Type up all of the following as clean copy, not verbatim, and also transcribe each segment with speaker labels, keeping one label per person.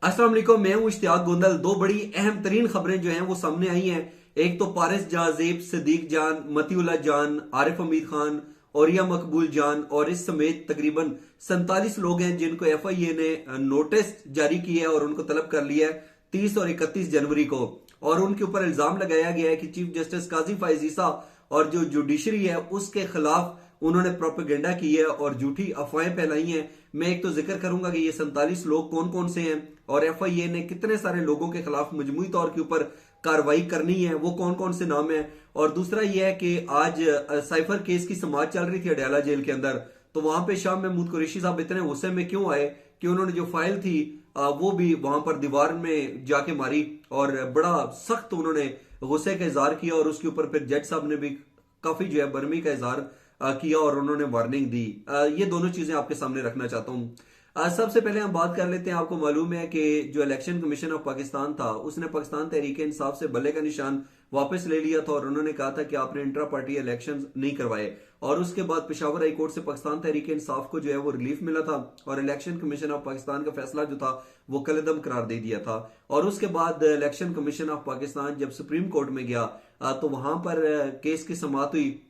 Speaker 1: अस्सलाम वालेकुम, मैं हूं इश्तियाक गोंदल। दो बड़ी अहम तरीन खबरें जो हैं वो सामने आई हैं। एक तो पारिस जाजेब, सदीक जान, मतीउल्लाह जान, आरिफ हमीद खान, औरिया मकबूल जान और इस समेत तकरीबन 47 लोग हैं जिनको एफआईए ने नोटिस जारी किया है और उनको तलब कर लिया है 30 और 31 जनवरी को। और उनके ऊपर इल्जाम लगाया गया है कि चीफ जस्टिस काजी फाइज ईसा और जो जुडिशरी है उसके खिलाफ उन्होंने प्रोपेगेंडा की है और झूठी अफवाहें फैलाई हैं। मैं एक तो जिक्र करूंगा कि ये 47 लोग कौन कौन से हैं और एफआईए ने कितने सारे लोगों के खिलाफ मजमूई तौर के ऊपर कार्रवाई करनी है, वो कौन कौन से नाम है। और दूसरा यह है कि आज साइफर केस की समाज चल रही थी अडयाला जेल के अंदर, तो वहां पे शाह महमूद कुरैशी साहब इतने गुस्से में क्यों आए कि उन्होंने जो फाइल थी वो भी वहां पर दीवार में जाके मारी और बड़ा सख्त उन्होंने गुस्से का इजहार किया और उसके ऊपर फिर जज साहब ने भी काफी जो है बर्मी का इजहार किया और उन्होंने वार्निंग दी। ये दोनों चीजें आपके सामने रखना चाहता हूँ। सबसे पहले हम बात कर लेते हैं। आपको मालूम है कि जो इलेक्शन कमीशन ऑफ पाकिस्तान था उसने पाकिस्तान तहरीक इंसाफ से बल्ले का निशान वापस ले लिया था और उन्होंने कहा था कि आपने इंट्रा पार्टी इलेक्शन नहीं करवाए। और उसके बाद पेशावर हाई कोर्ट से पाकिस्तान तहरीक इंसाफ को जो है वो रिलीफ मिला था और इलेक्शन कमीशन ऑफ पाकिस्तान का फैसला जो था वो कलदम करार दे दिया था। और उसके बाद इलेक्शन कमीशन ऑफ पाकिस्तान जब सुप्रीम कोर्ट में गया तो वहां पर केस की समाअत हुई।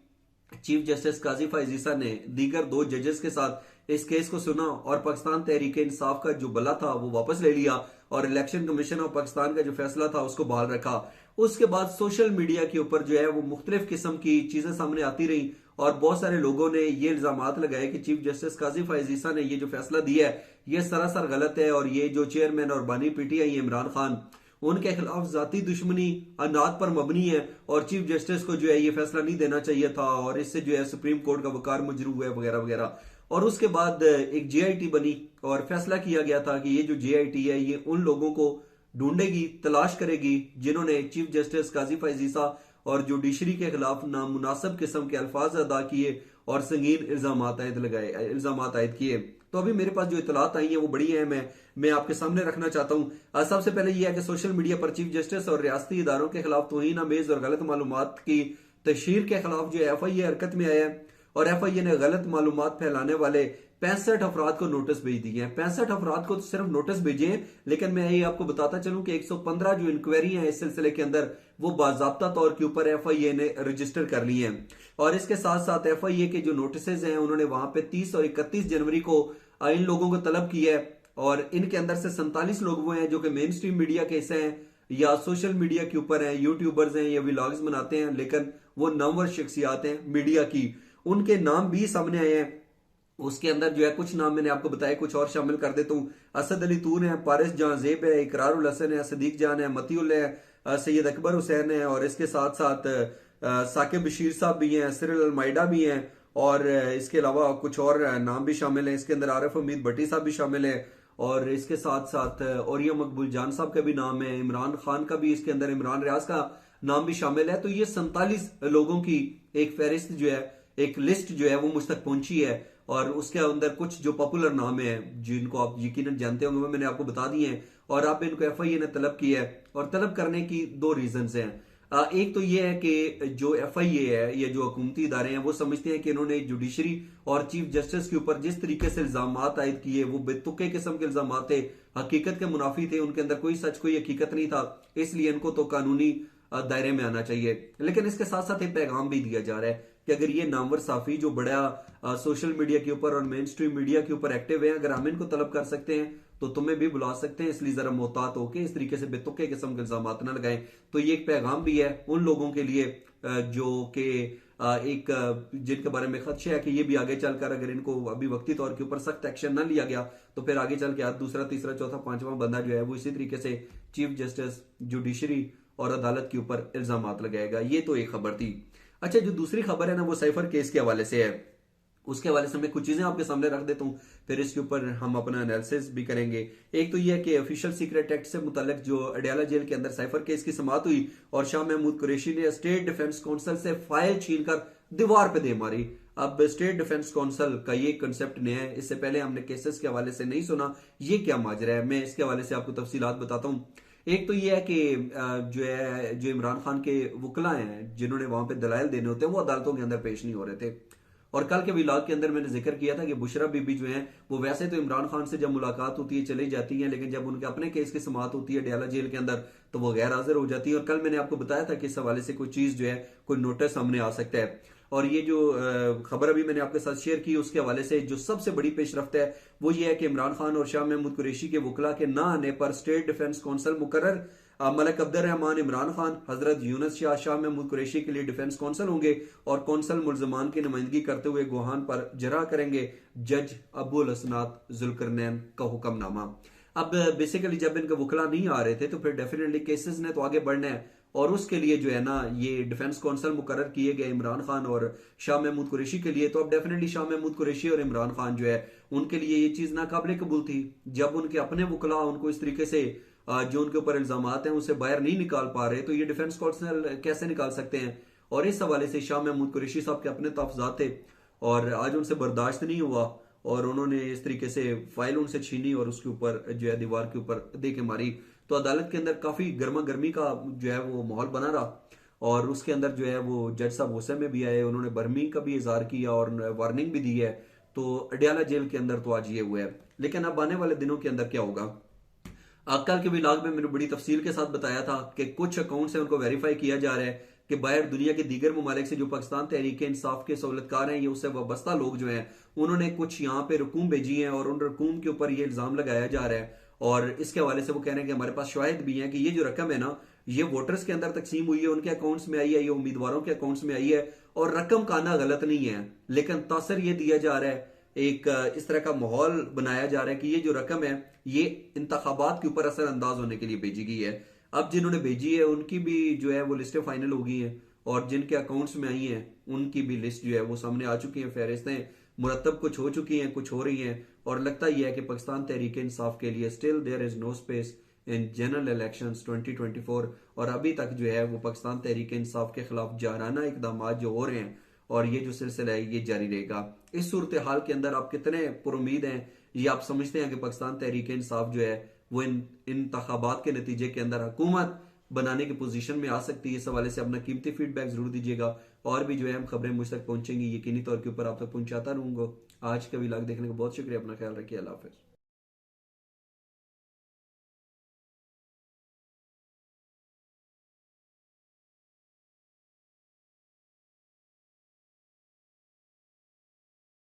Speaker 1: चीफ जस्टिस काजी फाइज ईसा ने दीगर दो जजेस के साथ इस केस को सुना और पाकिस्तान तहरीक इंसाफ का जो बल्ला था वो वापस ले लिया और इलेक्शन कमीशन ऑफ पाकिस्तान का जो फैसला था उसको बहाल रखा। उसके बाद सोशल मीडिया के ऊपर जो है वो मुख्तलिफ किस्म की चीजें सामने आती रही और बहुत सारे लोगों ने ये इल्जाम लगाए कि चीफ जस्टिस काजी फाइज ईसा ने ये जो फैसला दिया है ये सरासर गलत है और ये जो चेयरमैन और बानी पीटीआई इमरान खान उनके खिलाफ जाती दुश्मनी अनाद पर मबनी है और चीफ जस्टिस को जो है ये फैसला नहीं देना चाहिए था और इससे जो है सुप्रीम कोर्ट का वकार मजरू है वगैरह वगैरह। और उसके बाद एक जेआईटी बनी और फैसला किया गया था कि ये जो जेआईटी है ये उन लोगों को ढूंढेगी, तलाश करेगी जिन्होंने चीफ जस्टिस काजी फाइज ईसा और जुडिशरी के खिलाफ नामुनासिब किस्म के अल्फाज अदा किए और संगीन इल्जाम आयद किए। तो अभी मेरे पास जो इतलात आई है वो बड़ी अहम है, मैं आपके सामने रखना चाहता हूँ। सबसे पहले यह है कि सोशल मीडिया पर चीफ जस्टिस और रियासती इदारों के खिलाफ तौहीन आमेज और गलत मालूमात की तशहीर के खिलाफ जो एफआईए हरकत में आया है और एफआईए ने गलत मालूमात फैलाने वाले 65 अफराद को नोटिस भेज दिए हैं। 65 अफराद को तो सिर्फ नोटिस भेजे हैं, लेकिन मैं ये आपको बताता चलूं कि 115 जो इंक्वायरी है इस सिलसिले के अंदर वो बाजाब्ता तौर के ऊपर एफआईए ने रजिस्टर कर ली हैं। और इसके साथ साथ एफआईए के जो नोटिस हैं उन्होंने वहां पे 30 और 31 जनवरी को इन लोगों को तलब किया है और इनके अंदर से 47 लोग वो हैं जो कि मेन स्ट्रीम मीडिया के हिस्से हैं या सोशल मीडिया के ऊपर हैं, यूट्यूबर्स हैं या व्लॉग्स बनाते हैं, लेकिन वो नामवर शख्सियात हैं मीडिया की। उनके नाम भी सामने आए हैं। उसके अंदर जो है कुछ नाम मैंने आपको बताया, कुछ और शामिल कर देता हूँ। असद अली तून है, पारिस जाजेब है, इकरारुल हसन है, सदीक जान है, मतीउल है, सैयद अकबर हुसैन है और इसके साथ साथ साकिब बशीर साहब भी हैं, सिरल अलमाइडा भी हैं और इसके अलावा कुछ और नाम भी शामिल हैं। इसके अंदर आरिफ हमीद भट्टी साहब भी शामिल है और इसके साथ साथ औरिया मकबूल जान साहब का भी नाम है, इमरान खान का भी इसके अंदर, इमरान रियाज का नाम भी शामिल है। तो ये 47 लोगों की एक फहरिस्त जो है, एक लिस्ट जो है वो मुझ तक पहुंची है और उसके अंदर कुछ जो पॉपुलर नाम है जिनको आप यकीनन जानते होंगे वो मैंने आपको बता दिए हैं और आप इनको एफआईए ने तलब किया है। और तलब करने की दो रीजंस हैं। एक तो ये है कि जो एफआईए है या जो हुकूमती इदारे हैं वो समझते हैं कि इन्होंने जुडिशरी और चीफ जस्टिस के ऊपर जिस तरीके से इल्जाम आयद किए वो बेतुके किस्म के इल्जाम थे, हकीकत के मुनाफी थे, उनके अंदर कोई सच कोई हकीकत नहीं था, इसलिए इनको तो कानूनी दायरे में आना चाहिए। लेकिन इसके साथ साथ एक पैगाम भी दिया जा रहा है कि अगर ये नामवर साफी जो बड़ा सोशल मीडिया के ऊपर और मेन स्ट्रीम मीडिया के ऊपर एक्टिव है, अगर हम इनको तलब कर सकते हैं तो तुम्हें भी बुला सकते हैं, इसलिए जरा मोहतात होकर इस तरीके से बेतुके किस्म के इल्जाम न लगाएं। तो ये एक पैगाम भी है उन लोगों के लिए जो कि एक जिनके बारे में खदशा है कि ये भी आगे चलकर अगर इनको अभी वक्ती तौर के ऊपर सख्त एक्शन न लिया गया तो फिर आगे चल के दूसरा तीसरा चौथा पांचवा बंदा जो है वो इसी तरीके से चीफ जस्टिस, जुडिशरी और अदालत के ऊपर इल्जाम लगाएगा। ये तो एक खबर थी। अच्छा, जो दूसरी खबर है ना वो साइफर केस के हवाले से है। उसके हवाले से मैं कुछ चीजें आपके सामने रख देता हूँ, फिर इसके ऊपर हम अपना एनालिसिस भी करेंगे। एक तो यह है कि ऑफिशियल सीक्रेट एक्ट से मुतालिक जो अडयाला जेल के अंदर साइफर केस की समाअत हुई और शाह महमूद कुरैशी ने स्टेट डिफेंस काउंसिल से फाइल छीनकर दीवार पे दे मारी। अब स्टेट डिफेंस काउंसिल का ये कंसेप्ट नया है, इससे पहले हमने केसेस के हवाले से नहीं सुना। ये क्या माजरा है, मैं इसके हवाले से आपको तफसीलात बताता हूँ। एक तो ये है कि जो इमरान खान के वकला हैं जिन्होंने वहां पे दलाइल देने होते हैं वो अदालतों के अंदर पेश नहीं हो रहे थे और कल के व्लॉग के अंदर मैंने जिक्र किया था कि बुशरा बीबी जो है वो वैसे तो इमरान खान से जब मुलाकात होती है चली जाती है, लेकिन जब उनके अपने केस की समाअत होती है अडयाला जेल के अंदर तो वो गैर हाजिर हो जाती है। और कल मैंने आपको बताया था कि इस हवाले से कोई चीज जो है कोई नोटिस सामने आ सकता है। और ये जो खबर अभी मैंने आपके साथ शेयर की उसके हवाले से जो सबसे बड़ी पेशरफ्त है वो ये है कि इमरान खान और शाह महमूद कुरैशी के वकला के ना आने पर स्टेट डिफेंस काउंसिल मुकर्रर। मलिक अब्दुल रहमान, इमरान खान, हजरत यूनुस शाह, शाह महमूद कुरैशी के लिए डिफेंस काउंसिल होंगे और कौंसल मुलजमान की नुमाइंदगी करते हुए गोहान पर जरा करेंगे। जज अबुल हसनात जुल्करनैन का हुक्मनामा। अब बेसिकली जब इनके वकला नहीं आ रहे थे तो फिर डेफिनेटली केसेस ने तो आगे बढ़ना है और उसके लिए जो है ना ये डिफेंस काउंसिल मुकर्रर किए गए इमरान खान और शाह महमूद कुरैशी के लिए। तो अब डेफिनेटली शाह महमूद कुरैशी और इमरान खान जो है उनके लिए ये चीज नाकाबिले कबूल थी जब उनके अपने वकला उनको इस तरीके से जो उनके ऊपर इल्जाम हैं उसे बाहर नहीं निकाल पा रहे, तो ये डिफेंस काउंसिल कैसे निकाल सकते हैं। और इस हवाले से शाह महमूद कुरैशी साहब के अपने तहफात थे और आज उनसे बर्दाश्त नहीं हुआ और उन्होंने इस तरीके से फाइल उनसे छीनी और उसके ऊपर जो है दीवार के ऊपर दे के मारी। तो अदालत के अंदर काफी गर्मा गर्मी का जो है वो माहौल बना रहा और उसके अंदर जो है वो जज साहब गुस्से में भी आए, उन्होंने बर्मी का भी इजहार किया और वार्निंग भी दी है। तो अडयाला जेल के अंदर तो आज ये हुआ है, लेकिन अब आने वाले दिनों के अंदर क्या होगा। कल के व्लॉग में मैंने बड़ी तफसील के साथ बताया था कि कुछ अकाउंट से उनको वेरीफाई किया जा रहा है कि बाहर दुनिया के दीगर ममालिक से जो पाकिस्तान तहरीक इंसाफ के सहूलतकार हैं, ये उससे वाबस्ता लोग जो हैं उन्होंने कुछ यहाँ पे रकूम भेजी हैं और उन रकूम के ऊपर ये इल्जाम लगाया जा रहा है। और इसके हवाले से वो कह रहे हैं कि हमारे पास शाहिद भी हैं कि ये जो रकम है ना ये वोटर्स के अंदर तकसीम हुई है, उनके अकाउंट्स में आई है, ये उम्मीदवारों के अकाउंट्स में आई है और रकम का आना गलत नहीं है, लेकिन तासर ये दिया जा रहा है, एक इस तरह का माहौल बनाया जा रहा है कि ये जो रकम है ये इंतखाबात के ऊपर असरअंदाज होने के लिए भेजी गई है। अब जिन्होंने भेजी है उनकी भी जो है वो लिस्टें फाइनल हो गई हैं और जिनके अकाउंट्स में आई हैं उनकी भी लिस्ट जो है वो सामने आ चुकी है, फहरिस्तें मुरतब कुछ हो चुकी हैं, कुछ हो रही हैं और लगता यह है कि पाकिस्तान तहरीक इंसाफ के लिए still there is no space in general elections 2024 और अभी तक जो है वो पाकिस्तान तहरीक इंसाफ के खिलाफ जाराना इकदाम जो हो रहे हैं और ये जो सिलसिला है ये जारी रहेगा। इस सूरत हाल के अंदर आप कितने पुरुमीद हैं, ये आप समझते हैं कि पाकिस्तान तहरीक इंसाफ जो है वो इन इंतखाबात के नतीजे के अंदर हुकूमत बनाने की पोजीशन में आ सकती है। इस हवाले से अपना कीमती फीडबैक जरूर दीजिएगा और भी जो है हम खबरें मुझ तक पहुंचेंगी यकीनी तौर के ऊपर आप तक पहुंचाता रहूंगा। आज का व्लॉग देखने का बहुत शुक्रिया, अपना ख्याल रखिए, अल्लाह हाफिज़।